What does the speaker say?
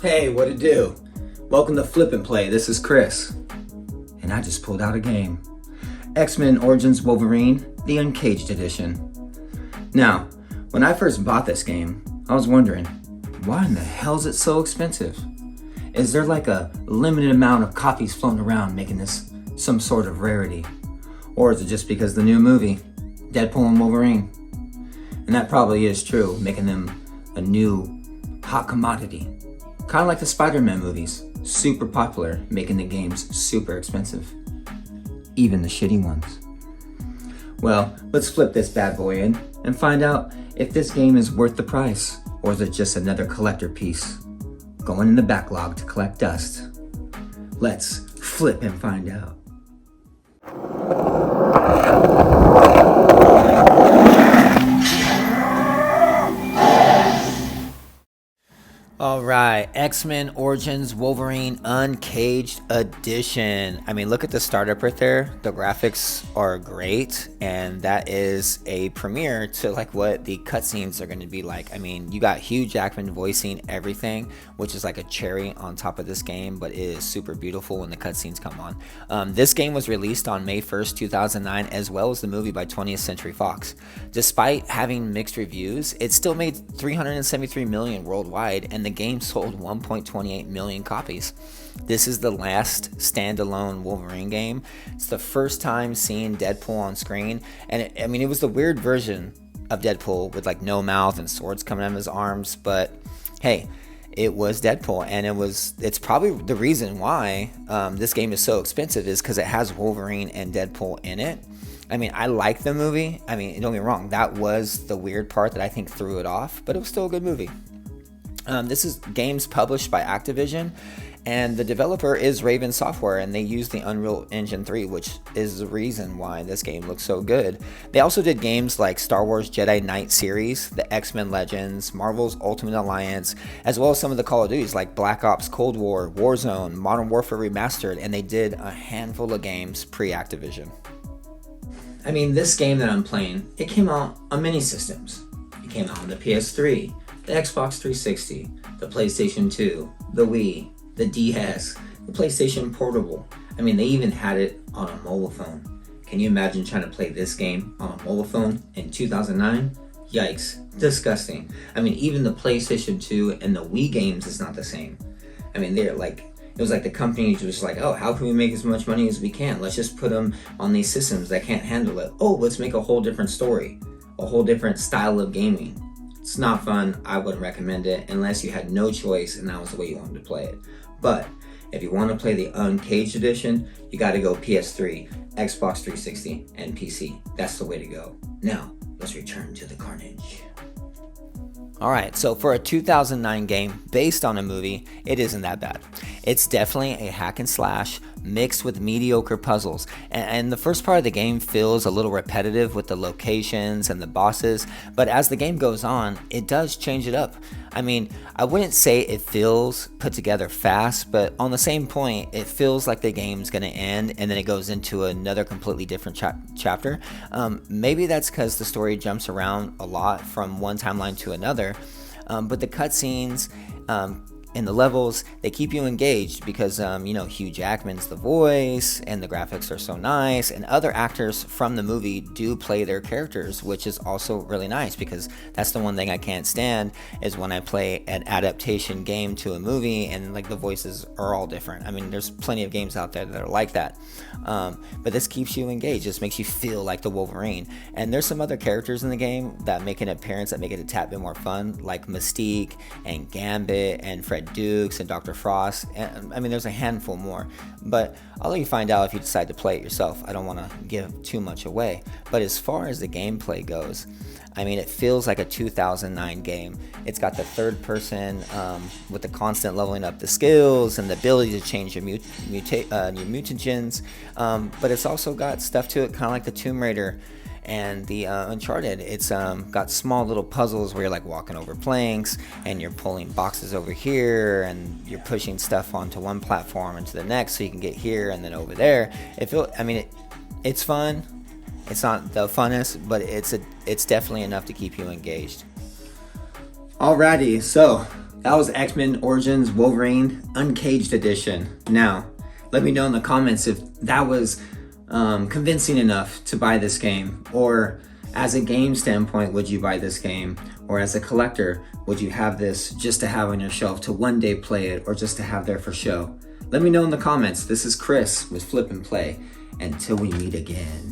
Hey, what it do? Welcome to Flip and Play. This is Chris. And I just pulled out a game. X-Men Origins Wolverine, the Uncaged Edition. Now, when I first bought this game, I was wondering, why in the hell is it so expensive? Is there like a limited amount of copies floating around making this some sort of rarity? Or is it just because the new movie, Deadpool and Wolverine? And that probably is true, making them a new hot commodity. Kind of like the Spider-Man movies, super popular, making the games super expensive. Even the shitty ones. Well, let's flip this bad boy in and find out if this game is worth the price, or is it just another collector piece going in the backlog to collect dust. Let's flip and find out. Alright, X-Men Origins Wolverine Uncaged Edition. I mean, look at the startup right there. The graphics are great, and that is a premiere to like what the cutscenes are going to be like. I mean, you got Hugh Jackman voicing everything, which is like a cherry on top of this game, but it is super beautiful when the cutscenes come on. This game was released on May 1st, 2009, as well as the movie by 20th Century Fox. Despite having mixed reviews, it still made $373 million worldwide, and the game sold 1.28 million copies. This is the last standalone Wolverine game. It's the first time seeing Deadpool on screen, and it was the weird version of Deadpool with like no mouth and swords coming out of his arms, but hey, it was Deadpool, and it's probably the reason why this game is so expensive is because it has Wolverine and Deadpool in it. I mean, I like the movie. I mean, don't get me wrong, that was the weird part that I think threw it off, but it was still a good movie. This is games published by Activision, and the developer is Raven Software, and they use the Unreal Engine 3, which is the reason why this game looks so good. They also did games like Star Wars Jedi Knight series, the X-Men Legends, Marvel's Ultimate Alliance, as well as some of the Call of Duties like Black Ops Cold War, Warzone, Modern Warfare Remastered, and they did a handful of games pre-Activision. I mean, this game that I'm playing, it came out on many systems. It came out on the PS3, the Xbox 360, the PlayStation 2, the Wii, the DS, the PlayStation Portable. I mean, they even had it on a mobile phone. Can you imagine trying to play this game on a mobile phone in 2009? Yikes, disgusting. I mean, even the PlayStation 2 and the Wii games is not the same. I mean, it was like the company was just like, oh, how can we make as much money as we can? Let's just put them on these systems that can't handle it. Oh, let's make a whole different story, a whole different style of gaming. It's not fun. I wouldn't recommend it unless you had no choice and that was the way you wanted to play it. But if you want to play the Uncaged Edition, you got to go PS3, Xbox 360, and PC. That's the way to go. Now, let's return to the carnage. Alright, so for a 2009 game based on a movie, it isn't that bad. It's definitely a hack and slash mixed with mediocre puzzles, and the first part of the game feels a little repetitive with the locations and the bosses, but as the game goes on, it does change it up. I mean, I wouldn't say it feels put together fast, but on the same point, it feels like the game's gonna end and then it goes into another completely different chapter. Maybe that's because the story jumps around a lot from one timeline to another, but the cutscenes and the levels, they keep you engaged because Hugh Jackman's the voice and the graphics are so nice, and other actors from the movie do play their characters, which is also really nice because that's the one thing I can't stand is when I play an adaptation game to a movie and like the voices are all different. I mean, there's plenty of games out there that are like that, but this keeps you engaged. Just makes you feel like the Wolverine, and there's some other characters in the game that make an appearance that make it a tad bit more fun, like Mystique and Gambit and Fred Dukes and Dr. Frost, and I mean there's a handful more, but I'll let you find out if you decide to play it yourself. I don't want to give too much away, but as far as the gameplay goes, I mean, it feels like a 2009 game. It's got the third person with the constant leveling up the skills and the ability to change your mutagens, but it's also got stuff to it kind of like the Tomb Raider and the Uncharted. It's got small little puzzles where you're like walking over planks and you're pulling boxes over here and you're pushing stuff onto one platform into the next so you can get here and then over there. It's fun. It's not the funnest, but it's definitely enough to keep you engaged. Alrighty, so That was X-Men Origins Wolverine Uncaged Edition. Now, let me know in the comments if that was convincing enough to buy this game, or as a game standpoint, would you buy this game? Or as a collector, would you have this just to have on your shelf to one day play it, or just to have there for show? Let me know in the comments. This is Chris with Flip and Play. Until we meet again.